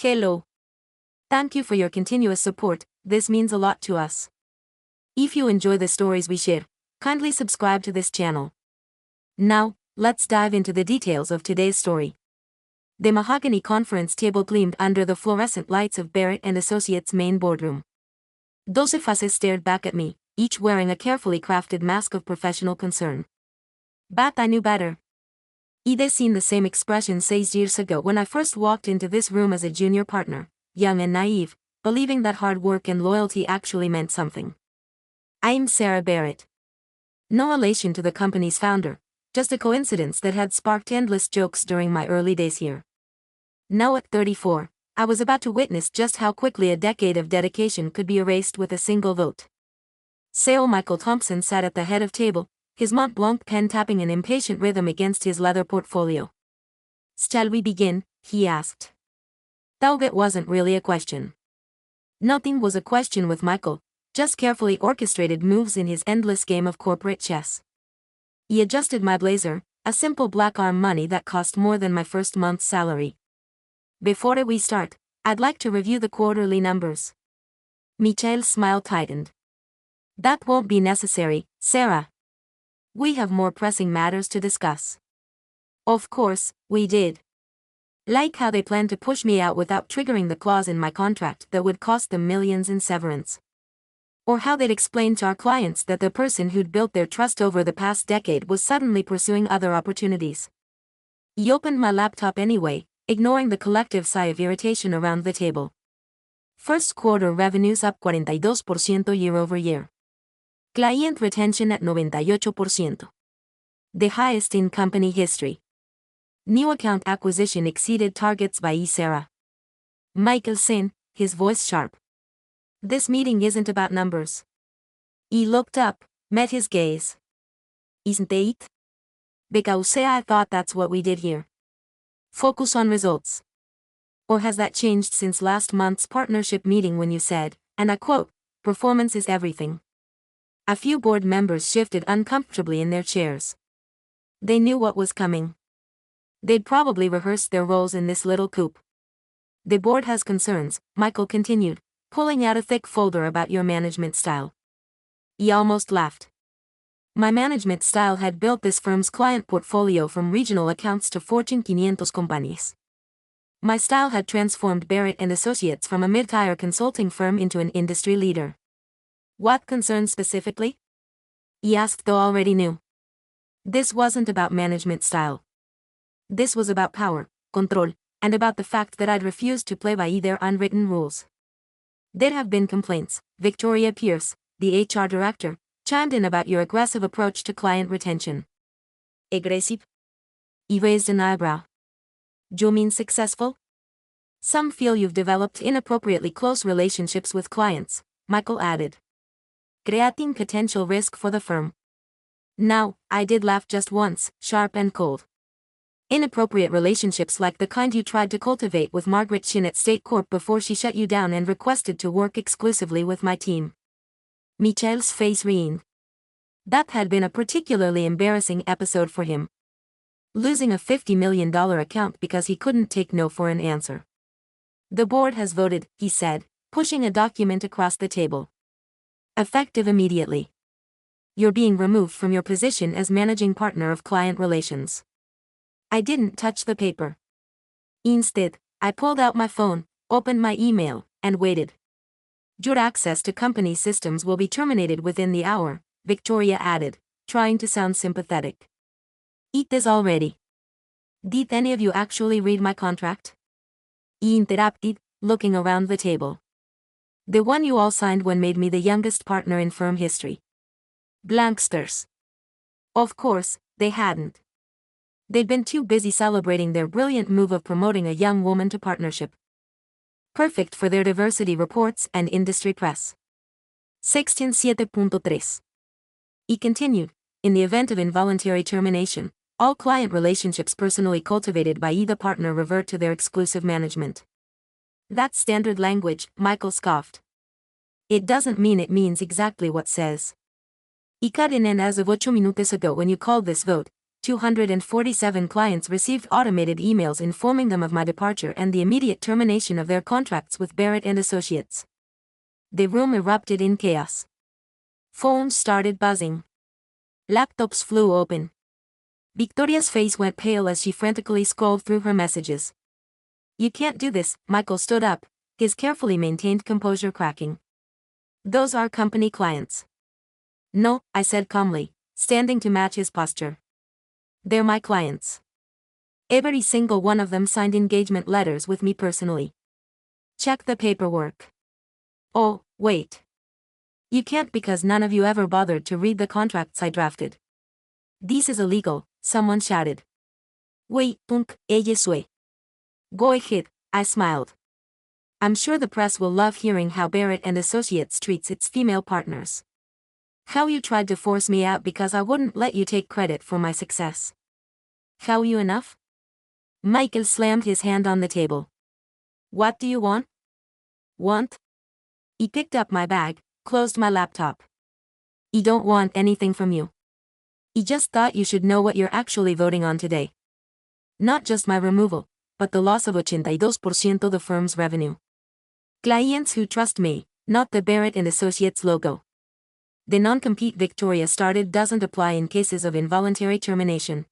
Hello. Thank you for your continuous support, this means a lot to us. If you enjoy the stories we share, kindly subscribe to this channel. Now, let's dive into the details of today's story. The mahogany conference table gleamed under the fluorescent lights of Barrett and Associates' main boardroom. 12 faces stared back at me, each wearing a carefully crafted mask of professional concern. But I knew better. I'd seen the same expression 6 years ago when I first walked into this room as a junior partner, young and naive, believing that hard work and loyalty actually meant something. I'm Sarah Barrett. No relation to the company's founder, just a coincidence that had sparked endless jokes during my early days here. Now at 34, I was about to witness just how quickly a decade of dedication could be erased with a single vote. CEO Michael Thompson sat at the head of table, his Mont Blanc pen tapping an impatient rhythm against his leather portfolio. "Shall we begin?" he asked. Though it wasn't really a question. Nothing was a question with Michael, just carefully orchestrated moves in his endless game of corporate chess. He adjusted my blazer, a simple black arm money that cost more than my first month's salary. "Before we start, I'd like to review the quarterly numbers." Michael's smile tightened. "That won't be necessary, Sarah. We have more pressing matters to discuss." Of course, we did. Like how they planned to push me out without triggering the clause in my contract that would cost them millions in severance. Or how they'd explain to our clients that the person who'd built their trust over the past decade was suddenly pursuing other opportunities. He opened my laptop anyway, ignoring the collective sigh of irritation around the table. First quarter revenues up 42% year over year. Client retention at 98%. The highest in company history. New account acquisition exceeded targets by Sarah. Michael said, his voice sharp. "This meeting isn't about numbers." He looked up, met his gaze. "Isn't it? Because I thought that's what we did here. Focus on results. Or has that changed since last month's partnership meeting when you said, and I quote, 'Performance is everything'?" A few board members shifted uncomfortably in their chairs. They knew what was coming. They'd probably rehearsed their roles in this little coup. "The board has concerns," Michael continued, pulling out a thick folder about your management style. He almost laughed. My management style had built this firm's client portfolio from regional accounts to Fortune 500 companies. My style had transformed Barrett and Associates from a mid-tier consulting firm into an industry leader. "What concerns specifically?" he asked, though already knew. This wasn't about management style. This was about power, control, and about the fact that I'd refused to play by their unwritten rules. There'd have been complaints. Victoria Pierce, the HR director, chimed in about your aggressive approach to client retention. "Aggressive?" He raised an eyebrow. "Do you mean successful?" "Some feel you've developed inappropriately close relationships with clients," Michael added. "Creating potential risk for the firm." Now, I did laugh just once, sharp and cold. Inappropriate relationships like the kind you tried to cultivate with Margaret Chin at State Corp before she shut you down and requested to work exclusively with my team. Michael's face wrinkled. That had been a particularly embarrassing episode for him. Losing a $50 million account because he couldn't take no for an answer. "The board has voted," he said, pushing a document across the table. "Effective immediately. You're being removed from your position as managing partner of client relations." I didn't touch the paper. Instead, I pulled out my phone, opened my email, and waited. "Your access to company systems will be terminated within the hour," Victoria added, trying to sound sympathetic. "It is already." "Did any of you actually read my contract?" He interrupted, looking around the table. "The one you all signed when made me the youngest partner in firm history." Blank stares. Of course, they hadn't. They'd been too busy celebrating their brilliant move of promoting a young woman to partnership. Perfect for their diversity reports and industry press. 16.7.3. He continued, "In the event of involuntary termination, all client relationships personally cultivated by either partner revert to their exclusive management." "That's standard language," Michael scoffed. "It doesn't mean it means exactly what says." "I cut in and as of 8 minutes ago when you called this vote, 247 clients received automated emails informing them of my departure and the immediate termination of their contracts with Barrett and Associates. The room erupted in chaos. Phones started buzzing. Laptops flew open. Victoria's face went pale as she frantically scrolled through her messages. "You can't do this," Michael stood up, his carefully maintained composure cracking. "Those are company clients." "No," I said calmly, standing to match his posture. "They're my clients. Every single one of them signed engagement letters with me personally. Check the paperwork." "Oh, wait. You can't because none of you ever bothered to read the contracts I drafted." "This is illegal," someone shouted. "Wait, punk, ella sue." "Go ahead," I smiled. "I'm sure the press will love hearing how Barrett and Associates treats its female partners. How you tried to force me out because I wouldn't let you take credit for my success. How you enough?" Michael slammed his hand on the table. "What do you want?" "Want?" He picked up my bag, closed my laptop. "I don't want anything from you. I just thought you should know what you're actually voting on today. Not just my removal, but the loss of 82% of the firm's revenue. Clients who trust me, not the Barrett and Associates logo. The non-compete Victoria started doesn't apply in cases of involuntary termination."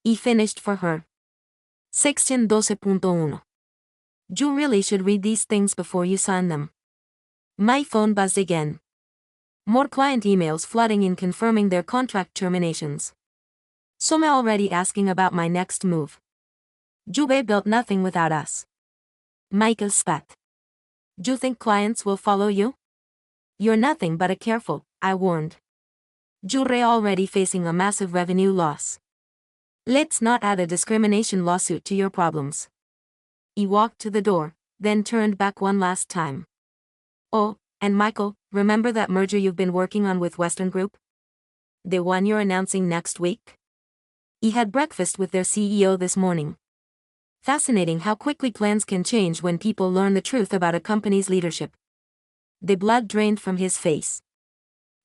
He finished for her. Section 12.1. You really should read these things before you sign them. My phone buzzed again. More client emails flooding in confirming their contract terminations. Some already asking about my next move. Juve built nothing without us. Michael spat. "You think clients will follow you? You're nothing but a careful," I warned. "You're already facing a massive revenue loss. Let's not add a discrimination lawsuit to your problems." He walked to the door, then turned back one last time. "Oh, and Michael, remember that merger you've been working on with Western Group? The one you're announcing next week?" He had breakfast with their CEO this morning. Fascinating how quickly plans can change when people learn the truth about a company's leadership. The blood drained from his face.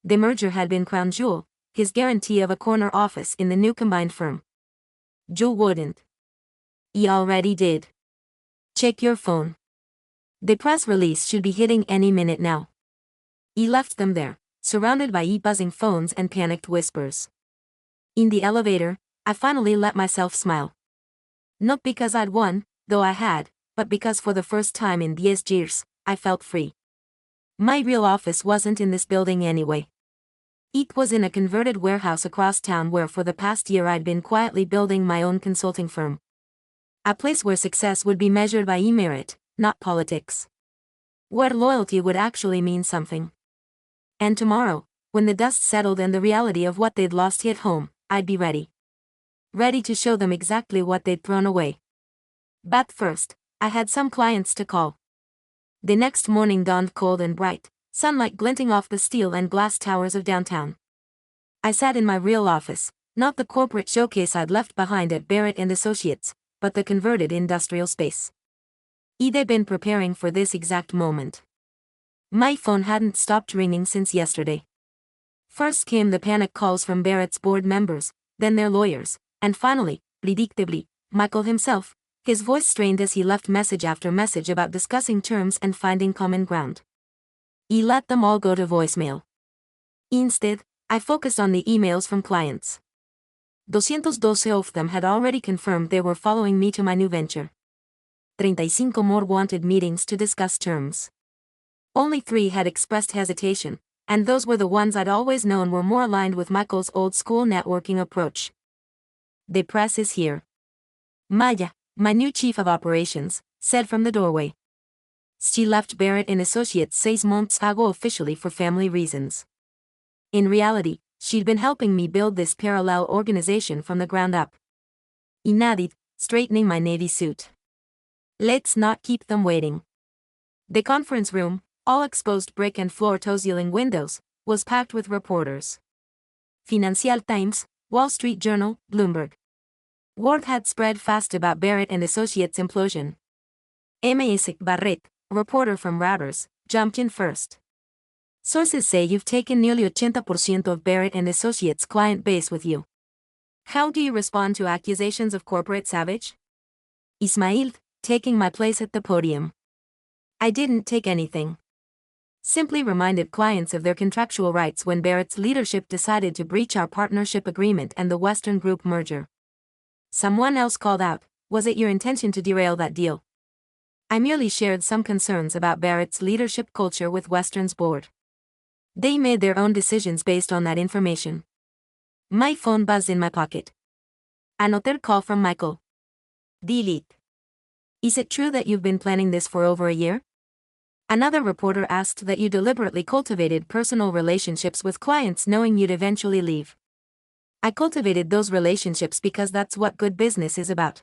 The merger had been crown jewel, his guarantee of a corner office in the new combined firm. Joe wouldn't. He already did. Check your phone. The press release should be hitting any minute now. He left them there, surrounded by buzzing phones and panicked whispers. In the elevator, I finally let myself smile. Not because I'd won, though I had, but because for the first time in 10 years, I felt free. My real office wasn't in this building anyway. It was in a converted warehouse across town where for the past year I'd been quietly building my own consulting firm. A place where success would be measured by merit, not politics. Where loyalty would actually mean something. And tomorrow, when the dust settled and the reality of what they'd lost hit home, I'd be ready. Ready to show them exactly what they'd thrown away. But first, I had some clients to call. The next morning dawned cold and bright, sunlight glinting off the steel and glass towers of downtown. I sat in my real office, not the corporate showcase I'd left behind at Barrett and Associates, but the converted industrial space. I'd been preparing for this exact moment. My phone hadn't stopped ringing since yesterday. First came the panic calls from Barrett's board members, then their lawyers, and finally, predictably, Michael himself, his voice strained as he left message after message about discussing terms and finding common ground. He let them all go to voicemail. Instead, I focused on the emails from clients. 212 of them had already confirmed they were following me to my new venture. 35 more wanted meetings to discuss terms. Only 3 had expressed hesitation, and those were the ones I'd always known were more aligned with Michael's old-school networking approach. The press is here. Maya, my new chief of operations, said from the doorway. She left Barrett and Associates 6 months ago officially for family reasons. In reality, she'd been helping me build this parallel organization from the ground up. I nodded, straightening my navy suit. Let's not keep them waiting. The conference room, all exposed brick and floor-to-ceiling windows, was packed with reporters. Financial Times, Wall Street Journal, Bloomberg. Word had spread fast about Barrett and Associates' implosion. M.A. Barrett, a reporter from Reuters, jumped in first. Sources say you've taken nearly 80% of Barrett and Associates' client base with you. How do you respond to accusations of corporate savage? Ismail, taking my place at the podium. I didn't take anything. Simply reminded clients of their contractual rights when Barrett's leadership decided to breach our partnership agreement and the Western Group merger. Someone else called out, "Was it your intention to derail that deal?" I merely shared some concerns about Barrett's leadership culture with Western's board. They made their own decisions based on that information. My phone buzzed in my pocket. Another call from Michael. Delete. Is it true that you've been planning this for over a year? Another reporter asked that you deliberately cultivated personal relationships with clients knowing you'd eventually leave. I cultivated those relationships because that's what good business is about.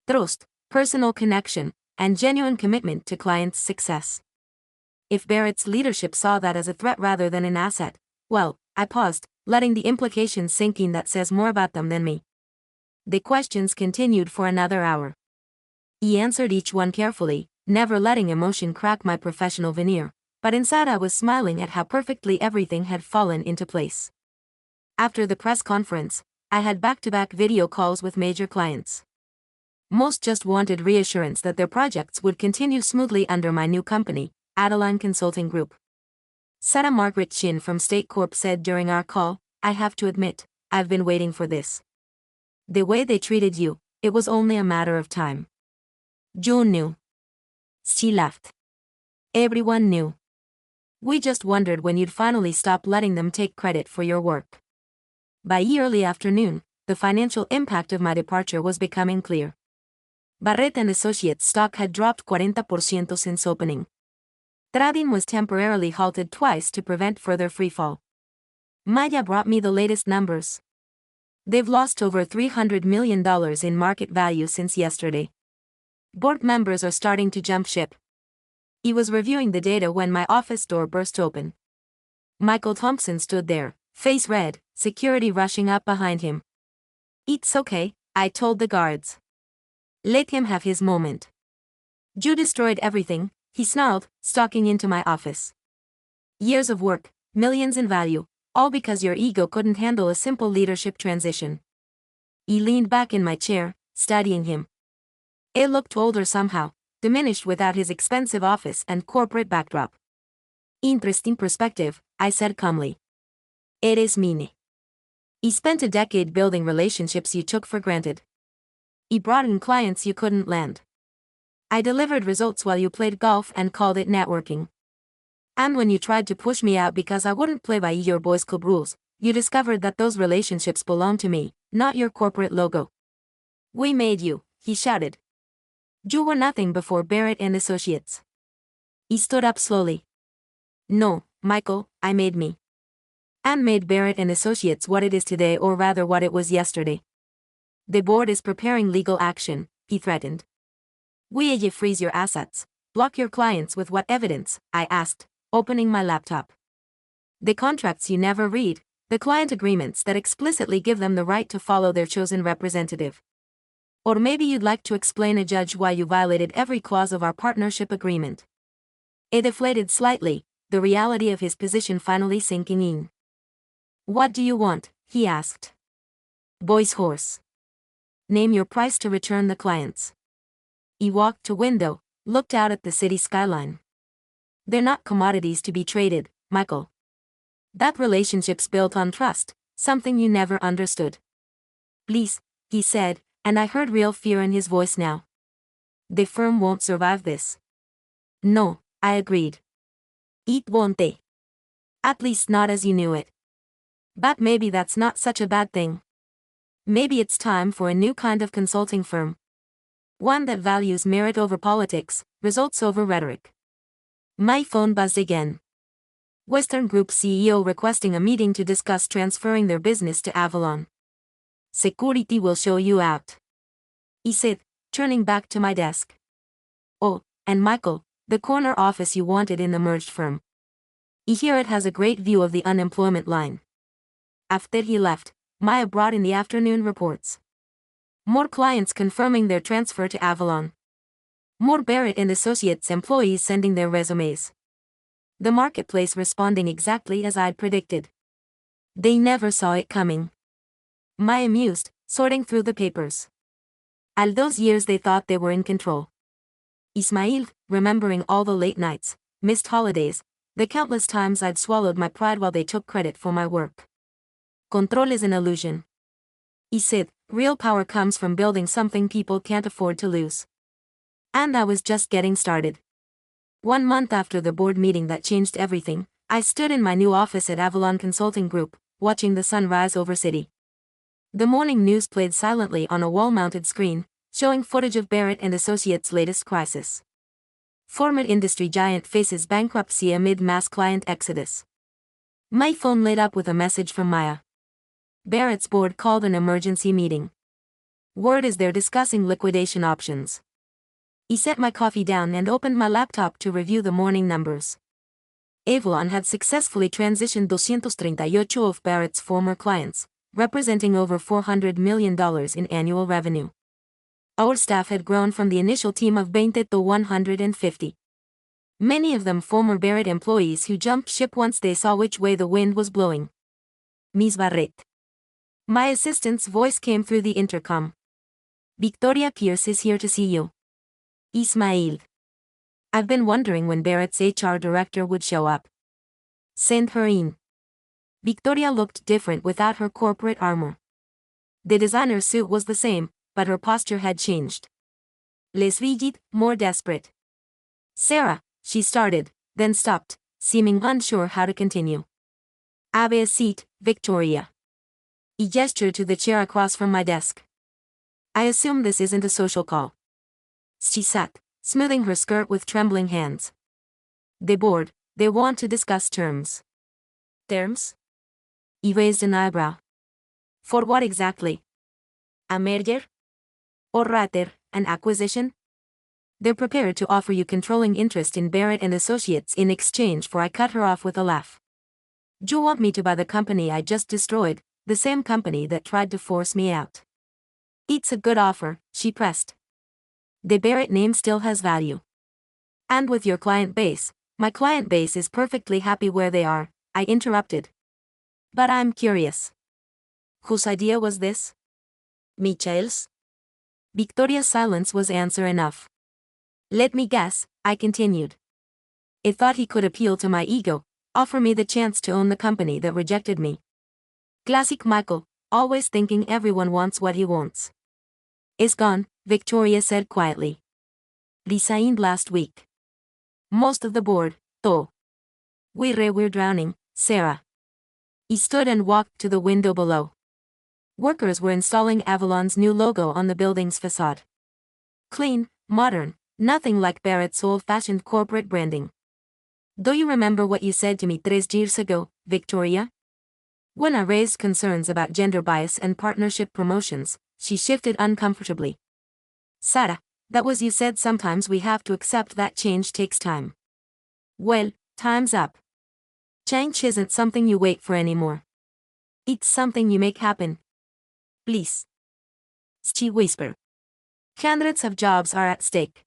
Trust, personal connection, and genuine commitment to clients' success. If Barrett's leadership saw that as a threat rather than an asset, well, I paused, letting the implications sink in. That says more about them than me. The questions continued for another hour. He answered each one carefully, never letting emotion crack my professional veneer, but inside I was smiling at how perfectly everything had fallen into place. After the press conference, I had back-to-back video calls with major clients. Most just wanted reassurance that their projects would continue smoothly under my new company, Adeline Consulting Group. Sarah Margaret Chin from State Corp said during our call, "I have to admit, I've been waiting for this. The way they treated you, it was only a matter of time." June knew. She laughed. Everyone knew. We just wondered when you'd finally stop letting them take credit for your work. By early afternoon, the financial impact of my departure was becoming clear. Barrett and Associates stock had dropped 40% since opening. Trading was temporarily halted twice to prevent further freefall. Maya brought me the latest numbers. They've lost over $300 million in market value since yesterday. Board members are starting to jump ship. He was reviewing the data when my office door burst open. Michael Thompson stood there, face red, security rushing up behind him. "It's okay," I told the guards. "Let him have his moment." "You destroyed everything," he snarled, stalking into my office. "Years of work, millions in value, all because your ego couldn't handle a simple leadership transition." He leaned back in my chair, studying him. It looked older somehow, diminished without his expensive office and corporate backdrop. "Interesting perspective," I said calmly. "It is mine." He spent a decade building relationships you took for granted. He brought in clients you couldn't land. I delivered results while you played golf and called it networking. And when you tried to push me out because I wouldn't play by your boys' club rules, you discovered that those relationships belonged to me, not your corporate logo. "We made you," he shouted. "You were nothing before Barrett and Associates." He stood up slowly. "No, Michael, I made me. And made Barrett and Associates what it is today, or rather what it was yesterday." "The board is preparing legal action," he threatened. "Will you freeze your assets, block your clients with what evidence?" I asked, opening my laptop. "The contracts you never read, the client agreements that explicitly give them the right to follow their chosen representative. Or maybe you'd like to explain to a judge why you violated every clause of our partnership agreement." It deflated slightly, the reality of his position finally sinking in. "What do you want?" he asked. Voice hoarse. "Name your price to return the clients." He walked to window, looked out at the city skyline. "They're not commodities to be traded, Michael. That relationship's built on trust, something you never understood." "Please," he said, and I heard real fear in his voice now. "The firm won't survive this." "No," I agreed. "It won't. At least not as you knew it. But maybe that's not such a bad thing. Maybe it's time for a new kind of consulting firm. One that values merit over politics, results over rhetoric." My phone buzzed again. Western Group CEO requesting a meeting to discuss transferring their business to Avalon. "Security will show you out," he said, turning back to my desk. "Oh, and Michael, the corner office you wanted in the merged firm. I hear it has a great view of the unemployment line." After he left, Maya brought in the afternoon reports. More clients confirming their transfer to Avalon. More Barrett and Associates employees sending their resumes. The marketplace responding exactly as I'd predicted. They never saw it coming. Maya mused, sorting through the papers. All those years they thought they were in control. Ismail, remembering all the late nights, missed holidays, the countless times I'd swallowed my pride while they took credit for my work. Control is an illusion. He said, real power comes from building something people can't afford to lose. And I was just getting started. 1 month after the board meeting that changed everything, I stood in my new office at Avalon Consulting Group, watching the sun rise over city. The morning news played silently on a wall-mounted screen, showing footage of Barrett and Associates' latest crisis. Former industry giant faces bankruptcy amid mass client exodus. My phone lit up with a message from Maya. Barrett's board called an emergency meeting. Word is they're discussing liquidation options. He set my coffee down and opened my laptop to review the morning numbers. Avalon had successfully transitioned 238 of Barrett's former clients, representing over $400 million in annual revenue. Our staff had grown from the initial team of 20 to 150. Many of them former Barrett employees who jumped ship once they saw which way the wind was blowing. Ms. Barrett. My assistant's voice came through the intercom. Victoria Pierce is here to see you. Ismail. I've been wondering when Barrett's HR director would show up. Send her in. Victoria looked different without her corporate armor. The designer suit was the same, but her posture had changed. Less rigid, more desperate. Sarah, she started, then stopped, seeming unsure how to continue. Have a seat, Victoria. He gestured to the chair across from my desk. I assume this isn't a social call. She sat, smoothing her skirt with trembling hands. The board, they want to discuss terms. Terms? He raised an eyebrow. For what exactly? A merger? Or rather, an acquisition? They're prepared to offer you controlling interest in Barrett and Associates in exchange for. I cut her off with a laugh. You want me to buy the company I just destroyed, the same company that tried to force me out. It's a good offer, she pressed. The Barrett name still has value. And with your client base, my client base is perfectly happy where they are, I interrupted. But I'm curious. Whose idea was this? Michael's? Victoria's silence was answer enough. Let me guess, I continued. I thought he could appeal to my ego, offer me the chance to own the company that rejected me. Classic Michael, always thinking everyone wants what he wants. It's gone, Victoria said quietly. Resigned last week. Most of the board, though. We're drowning, Sarah. He stood and walked to the window below. Workers were installing Avalon's new logo on the building's facade. Clean, modern, nothing like Barrett's old-fashioned corporate branding. Do you remember what you said to me 3 years ago, Victoria? When I raised concerns about gender bias and partnership promotions, she shifted uncomfortably. Sarah, that was you said sometimes we have to accept that change takes time. Well, time's up. Change isn't something you wait for anymore. It's something you make happen. Please. She whispered. Hundreds of jobs are at stake.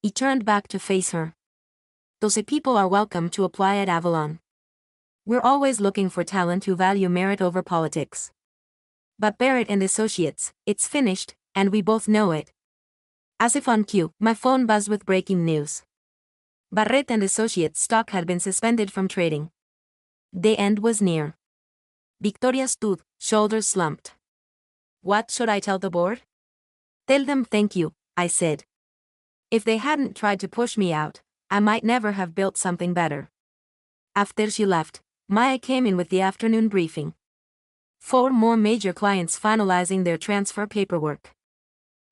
He turned back to face her. Those people are welcome to apply at Avalon. We're always looking for talent who value merit over politics. But Barrett and Associates, it's finished, and we both know it. As if on cue, my phone buzzed with breaking news. Barrett and Associates stock had been suspended from trading. The end was near. Victoria stood, shoulders slumped. What should I tell the board? Tell them thank you, I said. If they hadn't tried to push me out, I might never have built something better. After she left, Maya came in with the afternoon briefing. 4 more major clients finalizing their transfer paperwork.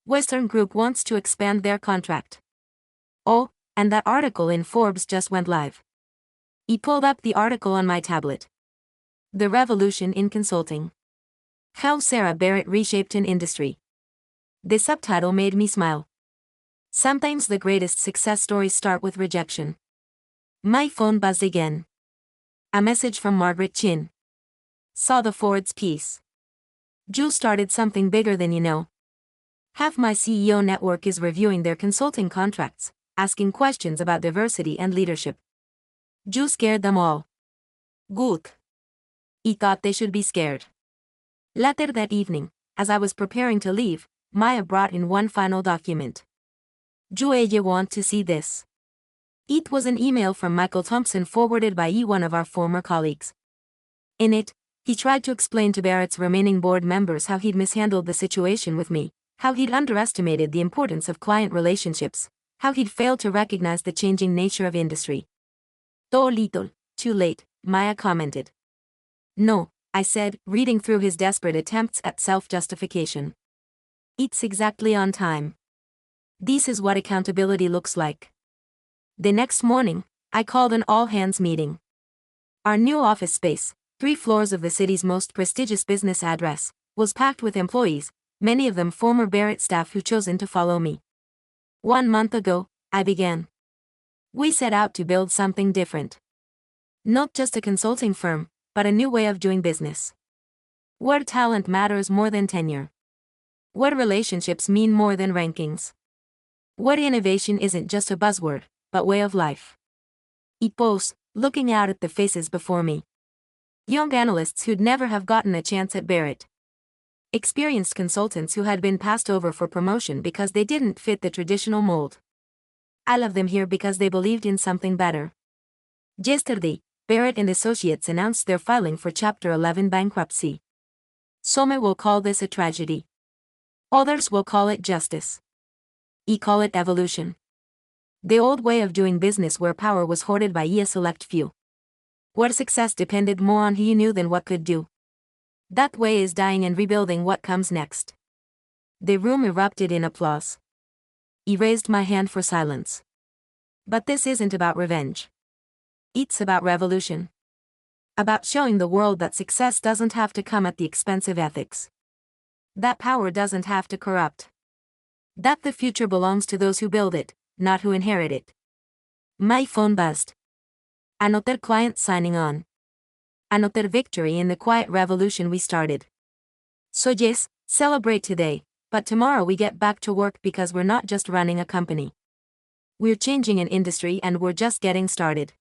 Western Group wants to expand their contract. Oh, and that article in Forbes just went live. He pulled up the article on my tablet. The Revolution in Consulting. How Sarah Barrett Reshaped an Industry. The subtitle made me smile. Sometimes the greatest success stories start with rejection. My phone buzzed again. A message from Margaret Chin. Saw the Ford's piece. Jules started something bigger than you know. Half my CEO network is reviewing their consulting contracts, asking questions about diversity and leadership. Jules scared them all. Good. He thought they should be scared. Later that evening, as I was preparing to leave, Maya brought in one final document. "Do you want to see this?" It was an email from Michael Thompson forwarded by one of our former colleagues. In it, he tried to explain to Barrett's remaining board members how he'd mishandled the situation with me, how he'd underestimated the importance of client relationships, how he'd failed to recognize the changing nature of industry. "Too little, too late," Maya commented. "No," I said, reading through his desperate attempts at self-justification. "It's exactly on time. This is what accountability looks like." The next morning, I called an all-hands meeting. Our new office space, 3 floors of the city's most prestigious business address, was packed with employees, many of them former Barrett staff who chosen to follow me. 1 month ago, I began. We set out to build something different. Not just a consulting firm, but a new way of doing business. Where talent matters more than tenure. Where relationships mean more than rankings. Where innovation isn't just a buzzword, but way of life. I paused, looking out at the faces before me. Young analysts who'd never have gotten a chance at Barrett. Experienced consultants who had been passed over for promotion because they didn't fit the traditional mold. I love them here because they believed in something better. Yesterday, Barrett and Associates announced they're filing for Chapter 11 bankruptcy. Some will call this a tragedy. Others will call it justice. I call it evolution. The old way of doing business where power was hoarded by a select few. Where success depended more on who you knew than what could do. That way is dying and rebuilding what comes next. The room erupted in applause. I raised my hand for silence. But this isn't about revenge. It's about revolution. About showing the world that success doesn't have to come at the expense of ethics. That power doesn't have to corrupt. That the future belongs to those who build it, not who inherit it. My phone buzzed. Another client signing on. Another victory in the quiet revolution we started. So yes, celebrate today, but tomorrow we get back to work because we're not just running a company. We're changing an industry and we're just getting started.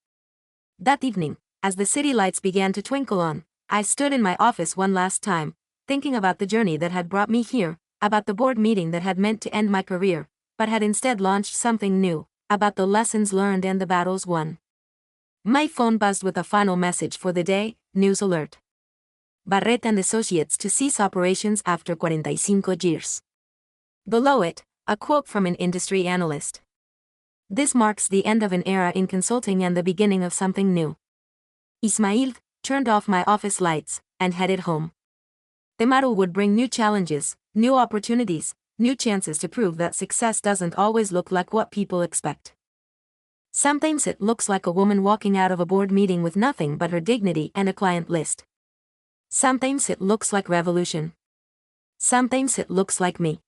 That evening, as the city lights began to twinkle on, I stood in my office one last time, thinking about the journey that had brought me here, about the board meeting that had meant to end my career, but had instead launched something new, about the lessons learned and the battles won. My phone buzzed with a final message for the day: news alert. Barrett and Associates to cease operations after 45 years. Below it, a quote from an industry analyst. This marks the end of an era in consulting and the beginning of something new. Ismail turned off my office lights and headed home. Tomorrow would bring new challenges, new opportunities, new chances to prove that success doesn't always look like what people expect. Sometimes it looks like a woman walking out of a board meeting with nothing but her dignity and a client list. Sometimes it looks like revolution. Sometimes it looks like me.